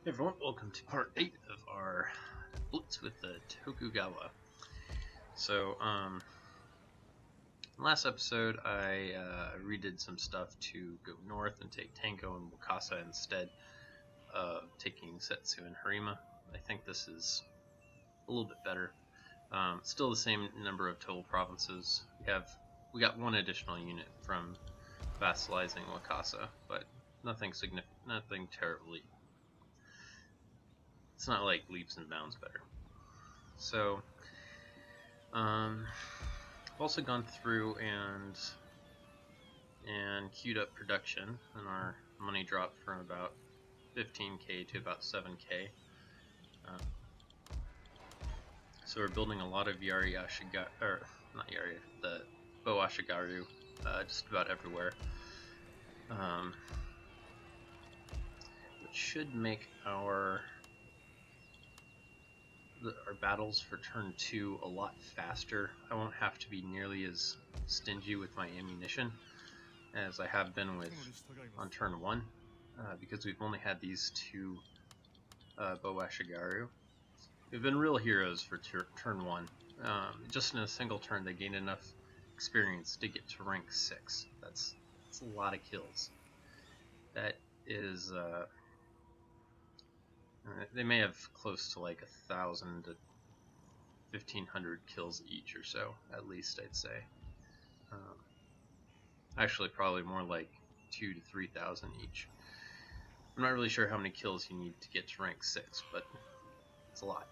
Hey everyone, welcome to part 8 of our Blitz with the Tokugawa. So, last episode I redid some stuff to go north and take Tango and Wakasa instead of taking Setsu and Harima. I think this is a little bit better. Still the same number of total provinces. We got one additional unit from vassalizing Wakasa, but nothing significant, nothing terribly. It's not like leaps and bounds better. So, I've also gone through and queued up production, and our money dropped from about 15k to about 7k. So we're building a lot of Yari Ashigaru, or not Yari, the Bo Ashigaru, just about everywhere. Which should make our battles for turn 2 a lot faster. I won't have to be nearly as stingy with my ammunition as I have been with on turn 1, because we've only had these two Bo Ashigaru. We've been real heroes for turn 1. Just in a single turn they gained enough experience to get to rank 6. That's a lot of kills. That is they may have close to like 1,000 to 1,500 kills each or so, at least I'd say. Actually, probably more like 2,000 to 3,000 each. I'm not really sure how many kills you need to get to rank 6, but it's a lot.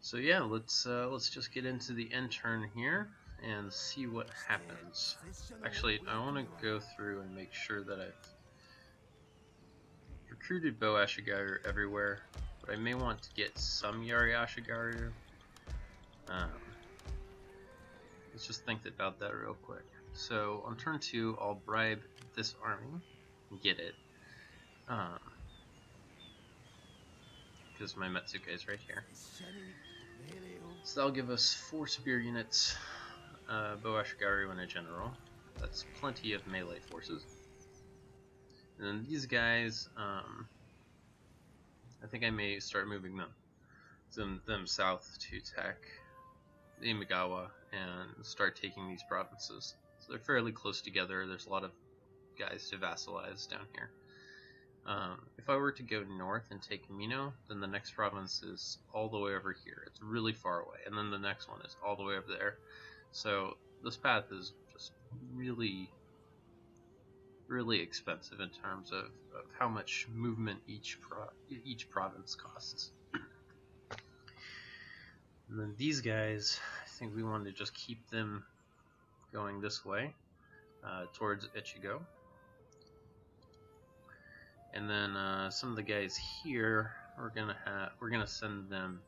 So yeah, let's just get into the end turn here and see what happens. Actually, I want to go through and make sure that I've recruited Bo Ashigaru everywhere, but I may want to get some Yari Ashigaru. Let's just think about that real quick. So on turn 2, I'll bribe this army and get it, because my Metsuke is right here. So that'll give us 4 spear units, Bo Ashigaru, and a general. That's plenty of melee forces. And then these guys, I think I may start moving them south to attack the Imagawa and start taking these provinces. So they're fairly close together. There's a lot of guys to vassalize down here. If I were to go north and take Mino, then the next province is all the way over here. It's really far away, and then the next one is all the way over there. So this path is just really expensive in terms of how much movement each province costs. And then these guys, I think we want to just keep them going this way, towards Ichigo. And then some of the guys here, we're gonna send them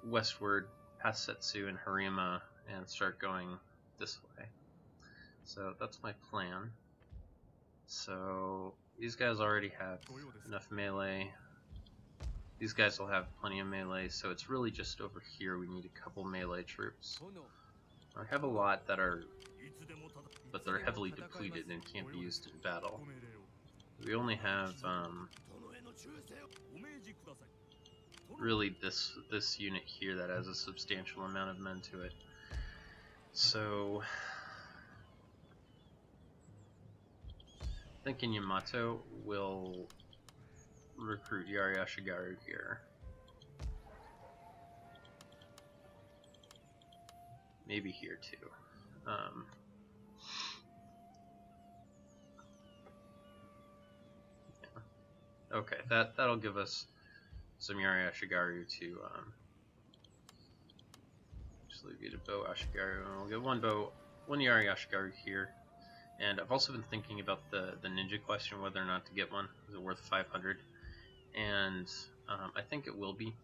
westward past Setsu and Harima and start going this way. So that's my plan. So these guys already have enough melee. These guys will have plenty of melee, so it's really just over here we need a couple melee troops. I have a lot that are, but they're heavily depleted and can't be used in battle. We only have really this unit here that has a substantial amount of men to it. So I think in Yamato will recruit Yari Ashigaru here. Maybe here too. Yeah. Okay, that'll give us some Yari Ashigaru to just leave you to Bo Ashigaru, and we'll get one Yari Ashigaru here. And I've also been thinking about the ninja question, whether or not to get one. Is it worth 500? And I think it will be.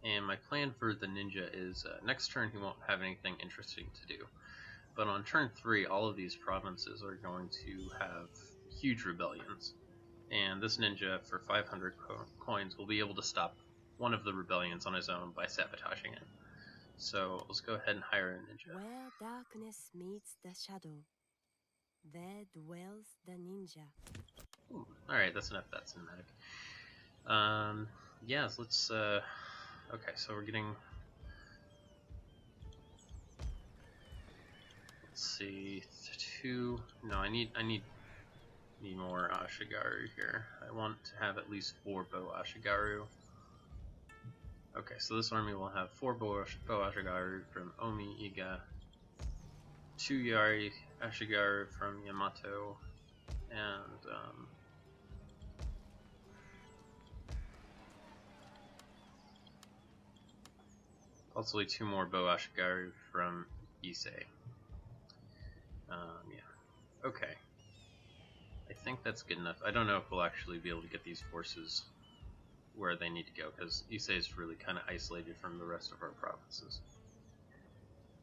And my plan for the ninja is next turn he won't have anything interesting to do. But on turn 3, all of these provinces are going to have huge rebellions. And this ninja, for 500 coins, will be able to stop one of the rebellions on his own by sabotaging it. So let's go ahead and hire a ninja. Where darkness meets the shadow, there dwells the ninja. Alright, that's enough of that cinematic. Yeah, so let's, okay, so we're getting, let's see, 2, no, I need more Ashigaru here. I want to have at least 4 bow Ashigaru. Okay, so this army will have 4 bow Ashigaru from Omi, Iga, 2 Yari Ashigaru from Yamato, and, possibly 2 more bow Ashigaru from Issei. Yeah. Okay. I think that's good enough. I don't know if we'll actually be able to get these forces where they need to go, because Issei is really kind of isolated from the rest of our provinces.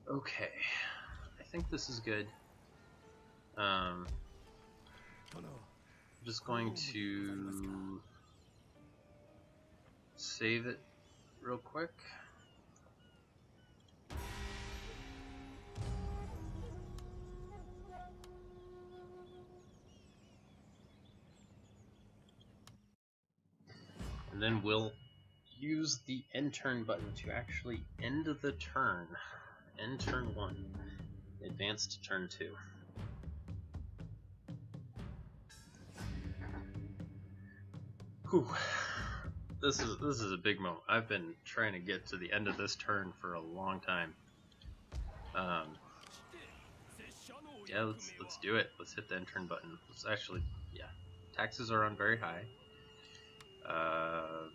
Okay. I think this is good. I'm just going to save it real quick. And then we'll use the end turn button to actually end the turn. End turn 1. Advance to turn 2. Whew. This is a big moment. I've been trying to get to the end of this turn for a long time. Yeah, let's do it. Let's hit the end turn button. Let's actually, yeah. Taxes are on very high. I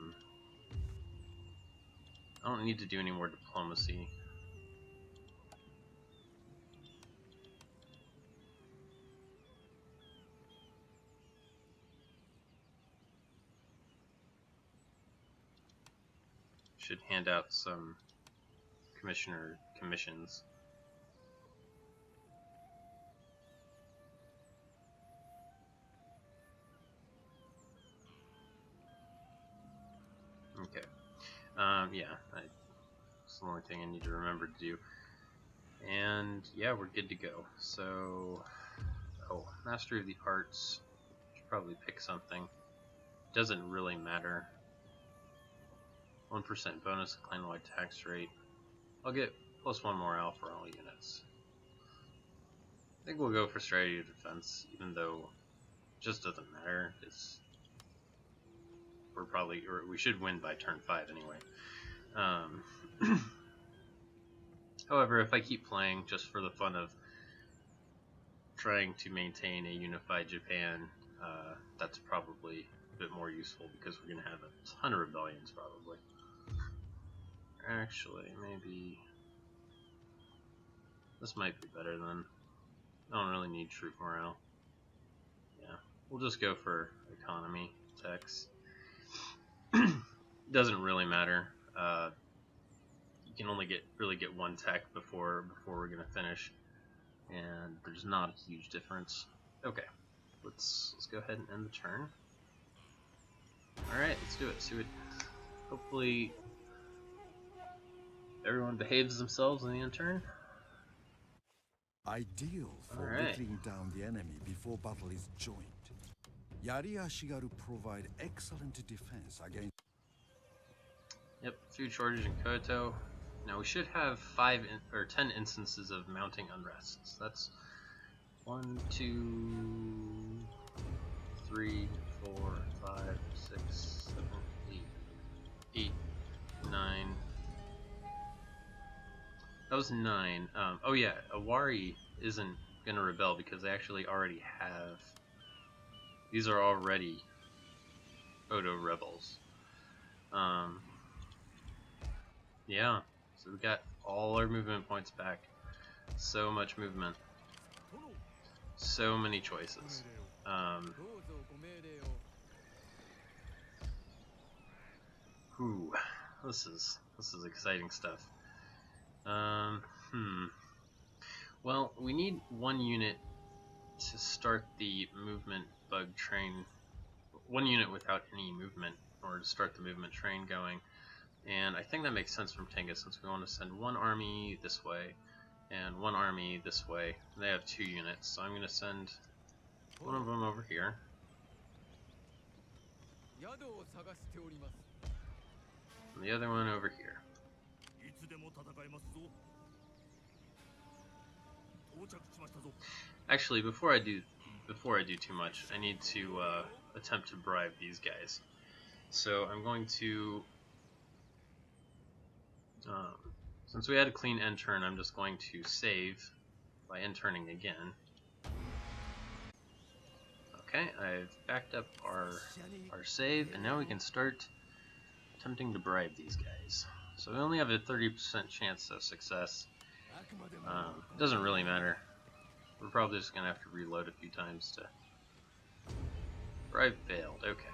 don't need to do any more diplomacy. Should hand out some commissions. Okay. Yeah, that's the only thing I need to remember to do. And yeah, we're good to go. So, oh, Mastery of the Arts. Should probably pick something. Doesn't really matter. 1% bonus clan-wide tax rate. I'll get +1 morale for all units. I think we'll go for strategy of defense, even though it just doesn't matter. We should win by turn 5 anyway. However, if I keep playing just for the fun of trying to maintain a unified Japan, that's probably a bit more useful because we're going to have a ton of rebellions probably. Actually, maybe this might be better then. I don't really need troop morale. Yeah, we'll just go for economy techs. Doesn't really matter. You can only really get 1 tech before we're gonna finish, and there's not a huge difference. Okay, let's go ahead and end the turn. All right, let's do it. See what. Hopefully, everyone behaves themselves in the end turn. Ideal for whittling down the enemy before battle is joined. Yari Ashigaru provide excellent defense against. Yep, food shortage in Kyoto. Now we should have 10 instances of mounting unrests. That's 1, 2, 3, 4, 5, 6, 7, 8, 9. That was 9. Oh yeah, Awari isn't gonna rebel because they actually already have. These are already Odo rebels. Yeah, so we got all our movement points back. So much movement. So many choices. This is exciting stuff. Well, we need 1 unit to start the movement bug train. 1 unit without any movement, or to start the movement train going. And I think that makes sense from Tenga, since we want to send one army this way and one army this way. They have 2 units, so I'm going to send one of them over here. And the other one over here. Actually, before I do too much, I need to attempt to bribe these guys. So I'm going to, since we had a clean end turn, I'm just going to save by end turning again. Okay, I've backed up our save, and now we can start attempting to bribe these guys. So we only have a 30% chance of success. It doesn't really matter. We're probably just going to have to reload a few times to... Bribe failed, okay.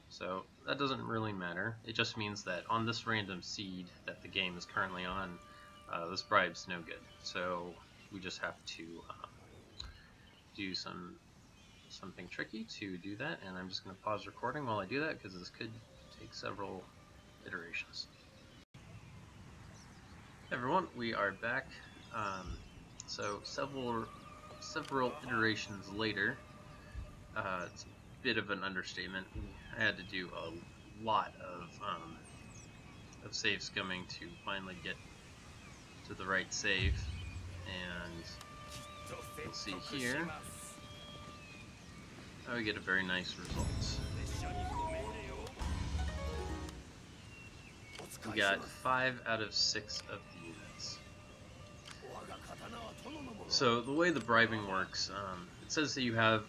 So that doesn't really matter. It just means that on this random seed that the game is currently on, this bribe's no good. So we just have to do something tricky to do that, and I'm just going to pause recording while I do that, because this could take several iterations. Hey everyone, we are back. So several iterations later, it's a bit of an understatement. I had to do a lot of save scumming to finally get to the right save, and you'll see here we get a very nice result. We got 5 out of 6 of the units. So the way the bribing works, it says that you have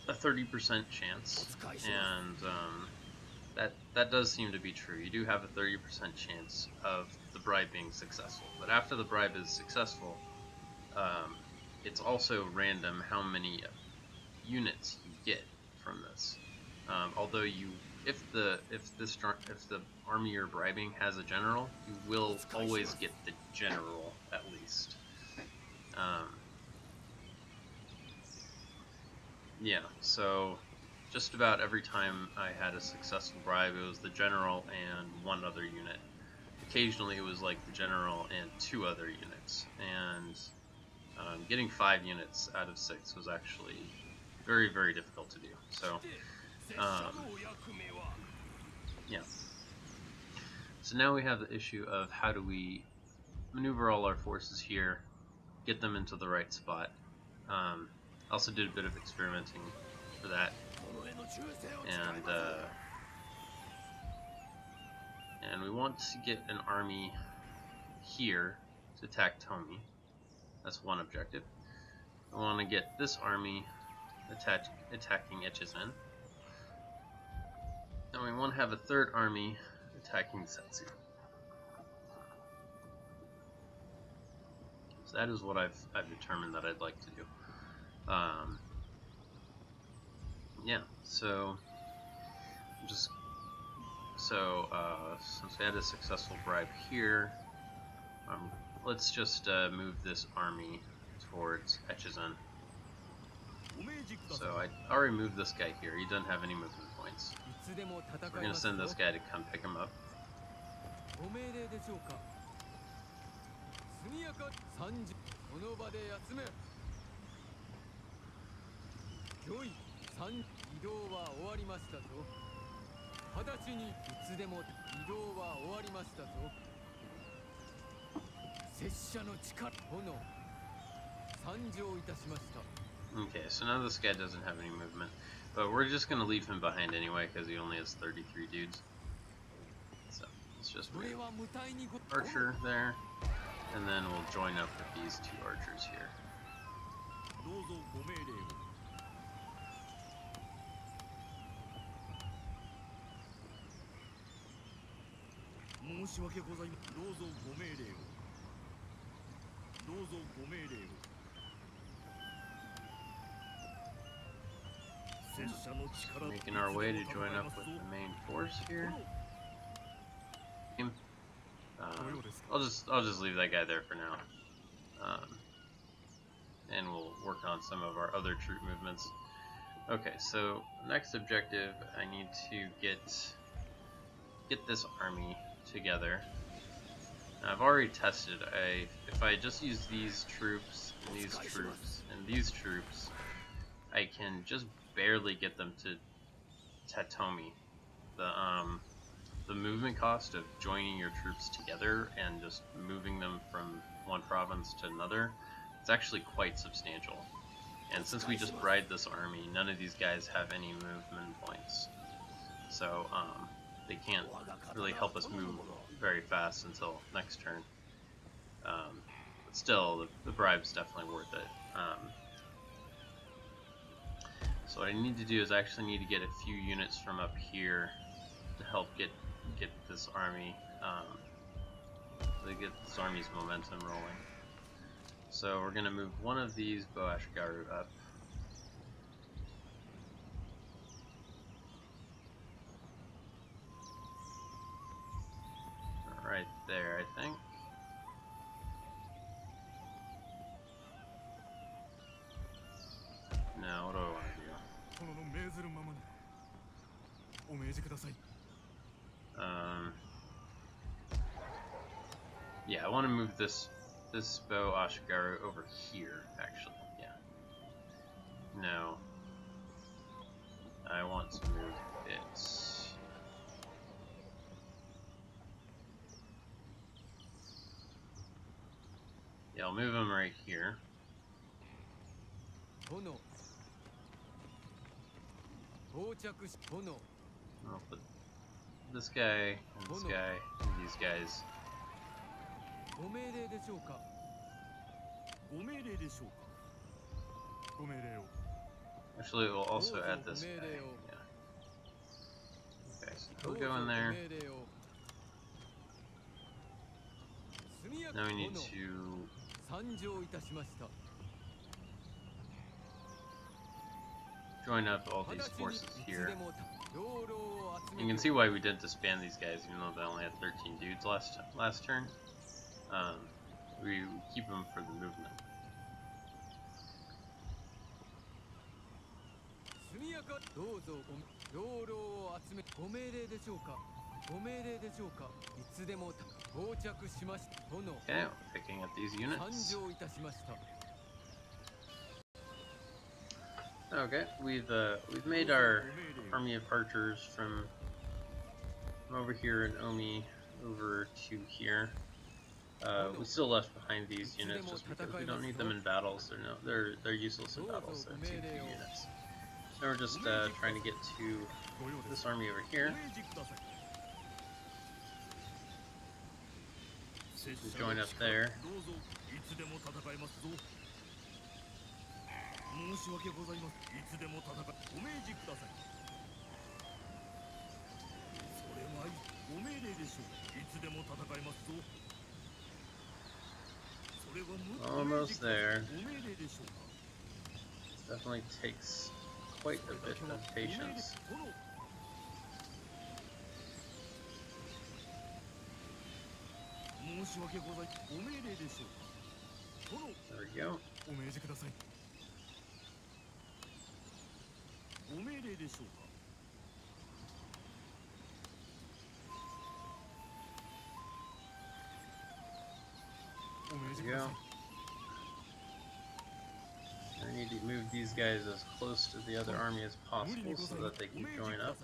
a 30% chance, and that does seem to be true. You do have a 30% chance of the bribe being successful, but after the bribe is successful, it's also random how many units you get from this. Although if the army you're bribing has a general, you will always get the general at least. Yeah, so just about every time I had a successful bribe, it was the general and 1 other unit. Occasionally it was like the general and 2 other units, and getting 5 units out of 6 was actually very, very difficult to do. So yeah. So now we have the issue of how do we maneuver all our forces here, get them into the right spot. Also did a bit of experimenting for that, and we want to get an army here to attack Tomi. That's one objective. We want to get this army attacking Echizen, and we want to have a 3rd army attacking Setsu. So that is what I've determined that I'd like to do. Yeah, so since we had a successful bribe here, let's just move this army towards Echizen. So I already moved this guy here. He doesn't have any movement points. So we're going to send this guy to come pick him up. Okay, so now this guy doesn't have any movement, but we're just going to leave him behind anyway because he only has 33 dudes. So let's just move Archer there, and then we'll join up with these 2 archers here. Making our way to join up with the main force here. I'll just leave that guy there for now, and we'll work on some of our other troop movements. Okay, so next objective, I need to get get this army together. And I've already tested. If I just use these troops and these troops and these troops, I can just barely get them to Tatomi. The movement cost of joining your troops together and just moving them from one province to another, it's actually quite substantial. And since we just bribed this army, none of these guys have any movement points. So they can't really help us move very fast until next turn. But still, the bribe's definitely worth it. So what I need to do is I actually need to get a few units from up here to help get this army, to get this army's momentum rolling. So we're gonna move one of these Boashgaru up. Right there, I think. Now, what do I want to do? Yeah, I want to move this Boashgaru over here, actually. Yeah. No. I want to move it. Yeah, I'll move him right here. I'll put this guy, and this guy, and these guys. Actually, we'll also add this guy. Yeah. Okay, so he'll go in there. Now we need to join up all these forces here. You can see why we didn't disband these guys, even though they only had 13 dudes last turn. We keep them for the movement. Okay, picking up these units. Okay, we've made our army of archers from over here in Omi over to here. We still left behind these units just because we don't need them in battles. They're useless in battles. They're too few units. So we're just trying to get to this army over here. Just join up there. Almost there. Definitely takes quite a bit of patience. There we go. There we go. I need to move these guys as close to the other army as possible so that they can join up.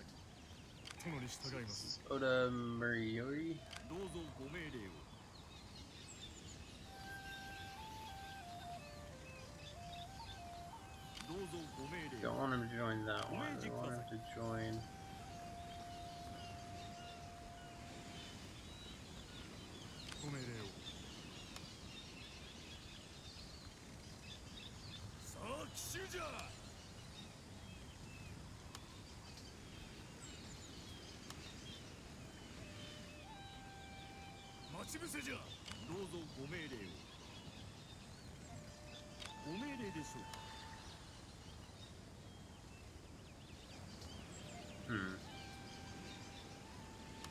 This is Oda Muriori. Don't want him to join that one. I want him to join.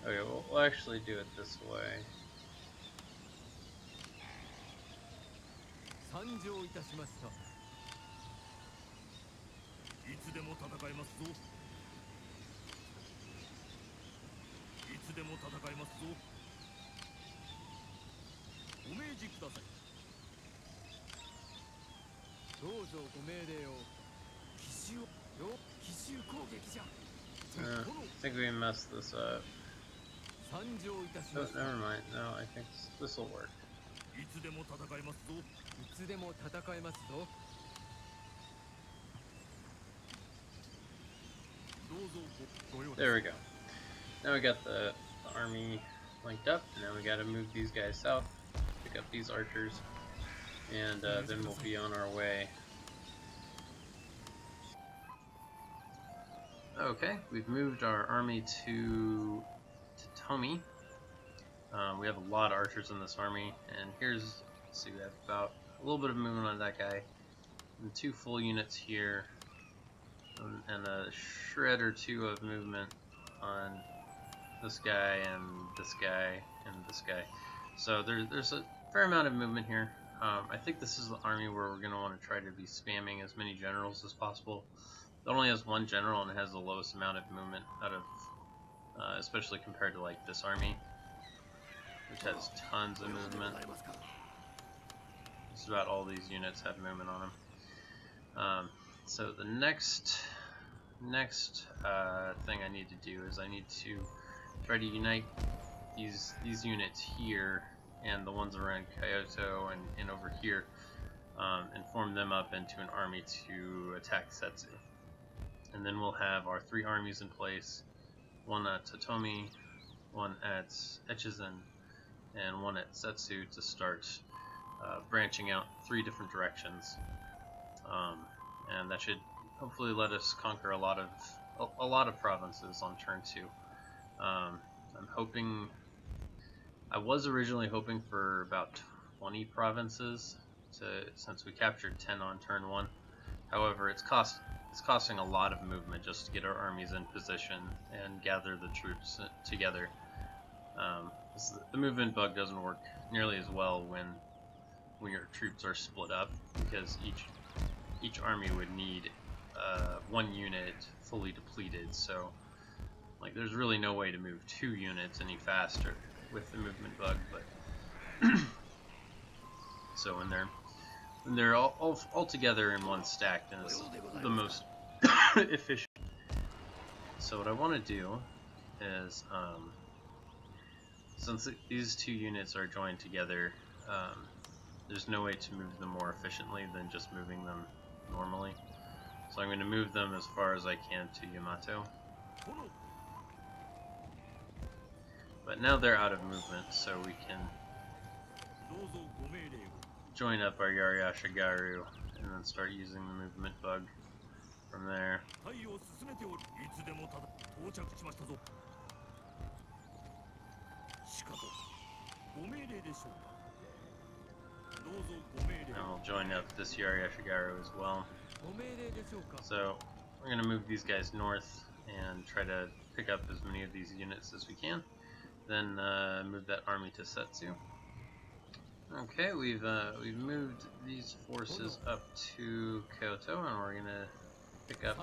Okay, we'll actually do it this way. I think we messed this up. Oh, never mind. No, I think this will work. There we go. Now we got the army linked up. Now we gotta move these guys south, pick up these archers, and then we'll be on our way. Okay, we've moved our army to Tomi. We have a lot of archers in this army, and here's, let's see, we have about a little bit of movement on that guy, and 2 full units here, and a shred or 2 of movement on this guy and this guy and this guy. So there's a fair amount of movement here. I think this is the army where we're going to want to try to be spamming as many generals as possible. It only has 1 general and has the lowest amount of movement out of, especially compared to like this army, which has tons of movement. Just about all these units have movement on them. So the next thing I need to do is I need to try to unite these units here and the ones around Kyoto and over here, and form them up into an army to attack Setsu. And then we'll have our 3 armies in place, one at Totomi, one at Echizen, and one at Setsu to start branching out 3 different directions. And that should hopefully let us conquer a lot of provinces on turn 2. I'm hoping, I was originally hoping for about 20 provinces since we captured 10 on turn 1. However, it's costing a lot of movement just to get our armies in position and gather the troops together. The movement bug doesn't work nearly as well when your troops are split up, because each army would need 1 unit fully depleted. So like there's really no way to move 2 units any faster with the movement bug. But so when they're all together in one stack, then it's the most efficient. So what I want to do is, since these 2 units are joined together, there's no way to move them more efficiently than just moving them normally. So I'm going to move them as far as I can to Yamato. But now they're out of movement, so we can join up our Yariashigaru and then start using the movement bug from there. And we'll join up this Yariashigaru as well. So we're going to move these guys north and try to pick up as many of these units as we can. Then move that army to Setsu. Okay, we've moved these forces up to Kyoto, and we're gonna pick up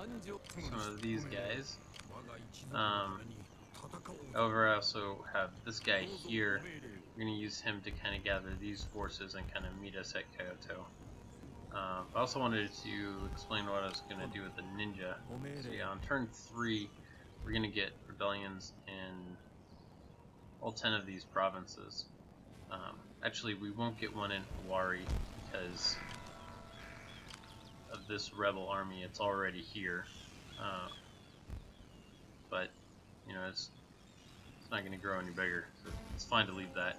some of these guys. However, I also have this guy here. We're gonna use him to kind of gather these forces and kind of meet us at Kyoto. I also wanted to explain what I was gonna do with the ninja. So yeah, on turn 3, we're gonna get rebellions in all 10 of these provinces. Actually, we won't get one in Owari because of this rebel army. It's already here, but you know it's not going to grow any bigger, so it's fine to leave that.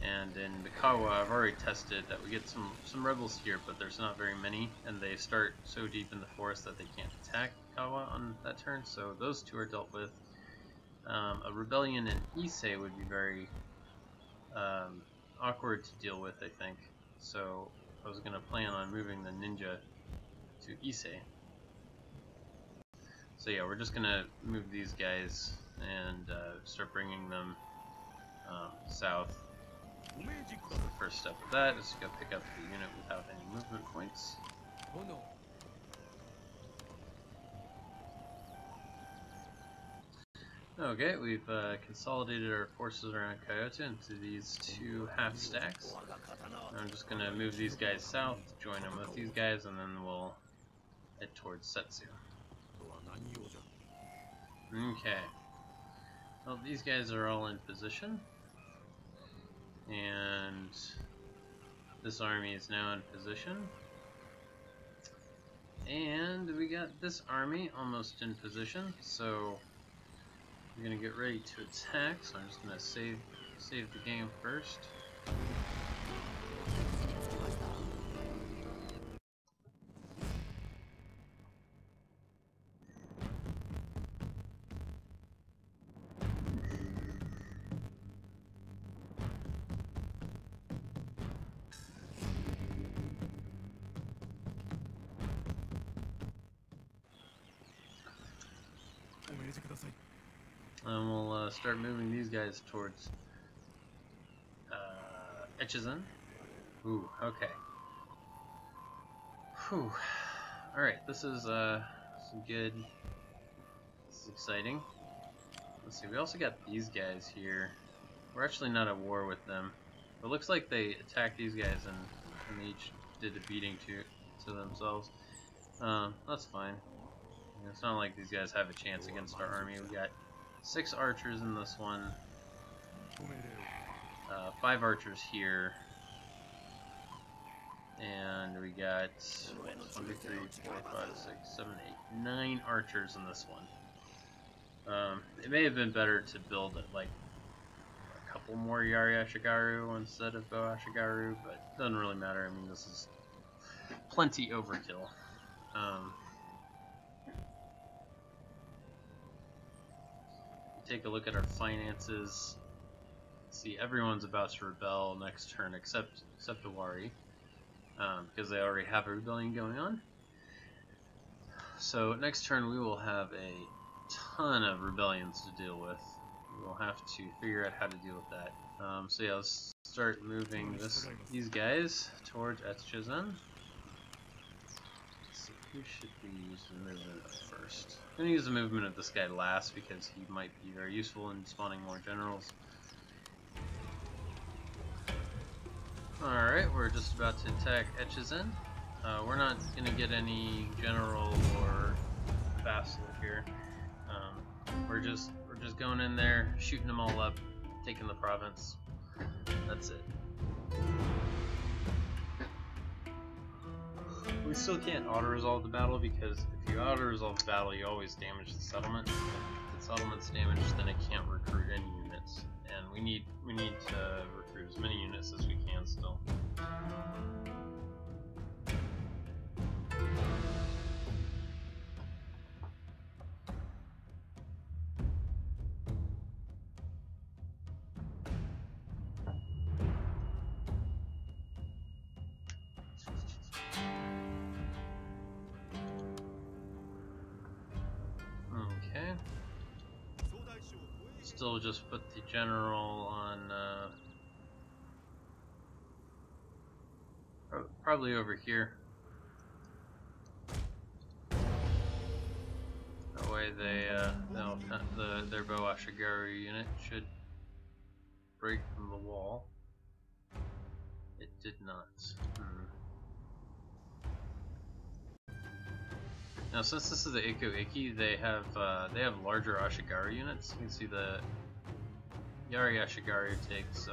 And in Mikawa, I've already tested that we get some rebels here, but there's not very many, and they start so deep in the forest that they can't attack Mikawa on that turn. So those 2 are dealt with. A rebellion in Ise would be very awkward to deal with, I think. So I was going to plan on moving the ninja to Ise. So yeah, we're just going to move these guys and start bringing them south. So the first step of that is to go pick up the unit without any movement points. Okay, we've consolidated our forces around Kyoto into these two half stacks. I'm just going to move these guys south, join them with these guys, and then we'll head towards Setsu. Okay. Well, these guys are all in position. And this army is now in position. And we got this army almost in position, so we're gonna get ready to attack. So I'm just gonna save the game first. And we'll start moving these guys towards Echizen. Ooh, okay. Whew. Alright, this is some good. This is exciting. Let's see, we also got these guys here. We're actually not at war with them. It looks like they attacked these guys and they each did a beating to themselves. That's fine. It's not like these guys have a chance against our army. We got 6 archers in this one, 5 archers here, and we got 1, 2, 3, 4, 5, 6, 7, 8, 9 archers in this one. It may have been better to build like a couple more Yari Ashigaru instead of Bo Ashigaru, but it doesn't really matter. I mean, this is plenty overkill. Take a look at our finances. See, everyone's about to rebel next turn except the Wari, because they already have a rebellion going on. So next turn we will have a ton of rebellions to deal with. We'll have to figure out how to deal with that. So yeah, let's start moving these guys towards Echizen. Who should we use the movement of first? I'm going to use the movement of this guy last because he might be very useful in spawning more generals. Alright, we're just about to attack Echizen. We're not going to get any general or vassal here. We're just going in there, shooting them all up, taking the province. That's it. We still can't auto-resolve the battle because if you auto-resolve the battle, you always damage the settlement. If the settlement's damaged, then it can't recruit any units, and we need to recruit as many units as we can still. Still just put the general on probably over here. That way their Bo Ashigaru unit should break from the wall. It did not. Now, since this is the Eiko Iki, they have larger Ashigaru units. You can see the Yari Ashigaru takes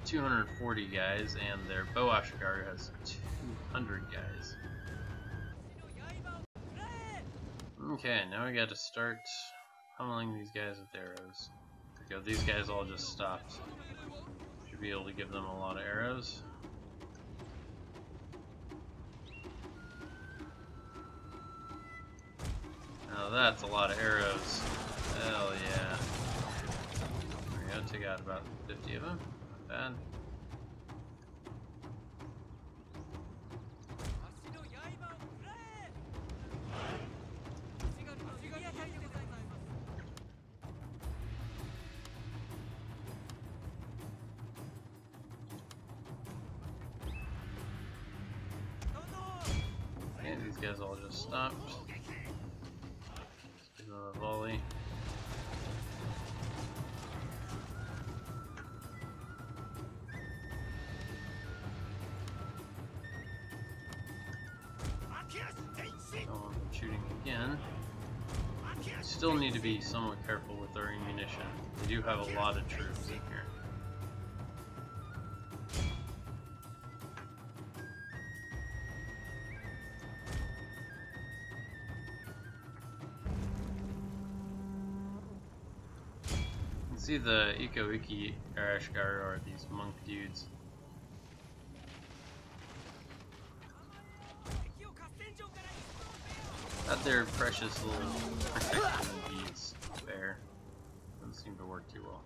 240 guys, and their Bo Ashigaru has 200 guys. Okay, now we got to start pummeling these guys with arrows. There we go. These guys all just stopped. Should be able to give them a lot of arrows. Now that's a lot of arrows. Hell yeah. There we go, take out about 50 of them. Not bad. Okay, these guys all just stopped. carefully. Oh, I'm shooting again. Still need to be somewhat careful with our ammunition. We do have a lot of troops in here. You can see the Iko-Iki Arashgaru are these monk dudes. Got their precious little protection beads there. Doesn't seem to work too well.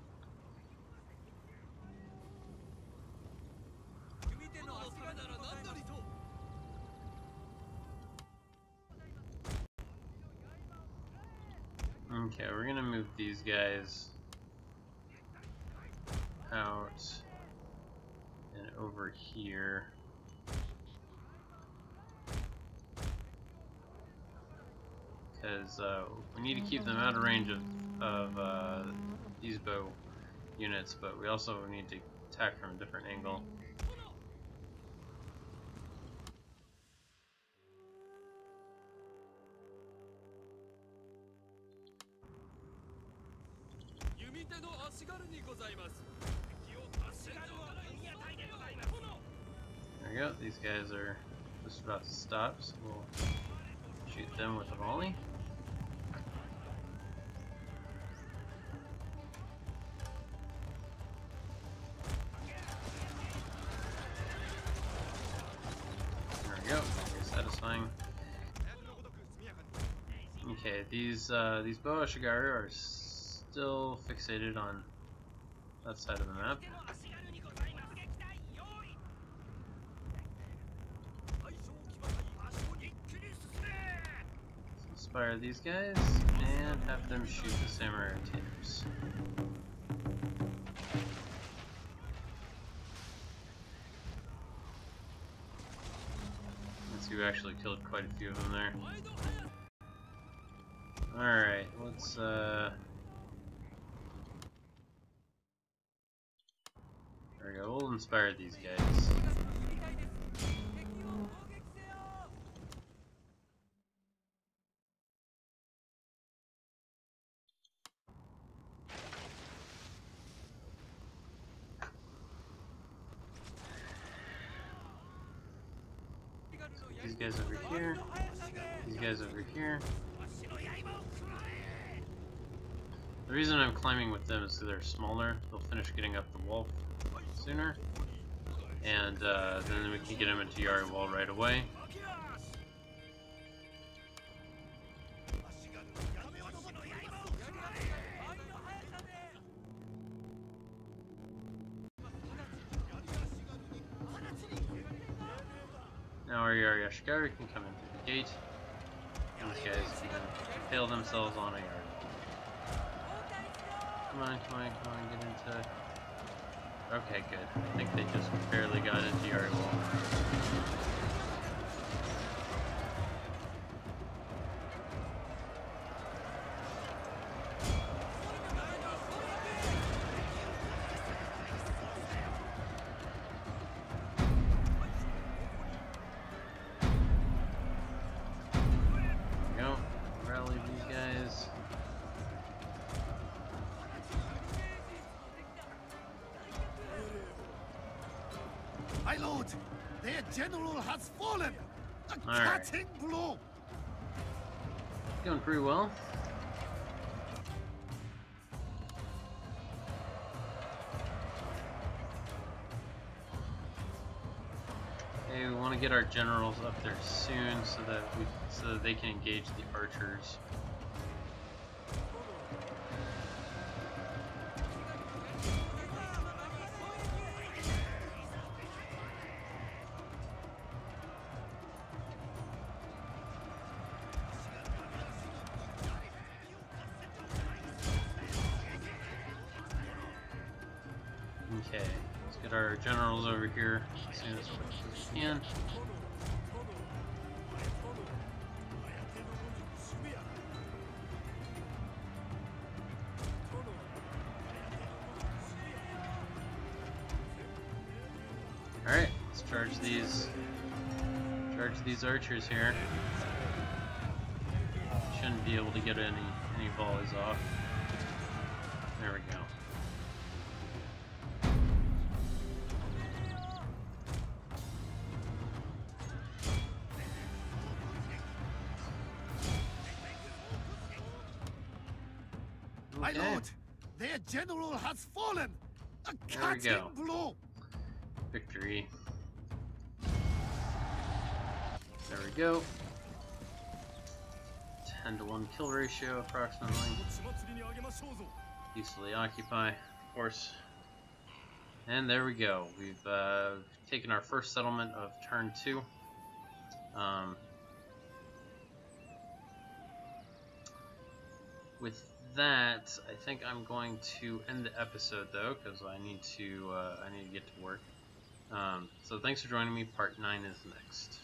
Okay, we're gonna move these guys out and over here. Because we need to keep them out of range of these bow units, but we also need to attack from a different angle. There we go, these guys are just about to stop, so we'll shoot them with a volley. There we go, very satisfying. Okay, these Boa Shigaru are still fixated on that side of the map. Inspire these guys and have them shoot the samurai rotators. Let's see, we actually killed quite a few of them there. Alright, let's there we go, we'll inspire these guys. These guys over here, these guys over here. The reason I'm climbing with them is because they're smaller. They'll finish getting up the wall sooner, and then we can get them into Yari wall right away. Now our Yari Ashigari can come in through the gate, and these guys can impale themselves on a yard. Come on, come on, come on, get into... Okay, good. I think they just barely got into Yari wall. My lord, their general has fallen. A Alright. cutting blow. Going pretty well. Okay, we want to get our generals up there soon so that they can engage the archers. Okay, let's get our generals over here as soon as we can. Alright, let's charge these archers here. Shouldn't be able to get any volleys off. There we go. My lord, their general has fallen. A There we go. cutting blow. Victory. There we go. 10-to-1 kill ratio approximately. Peacefully occupy, of course. And there we go. We've taken our first settlement of turn 2. With that, I think I'm going to end the episode though, because I need to get to work. So thanks for joining me. Part 9 is next.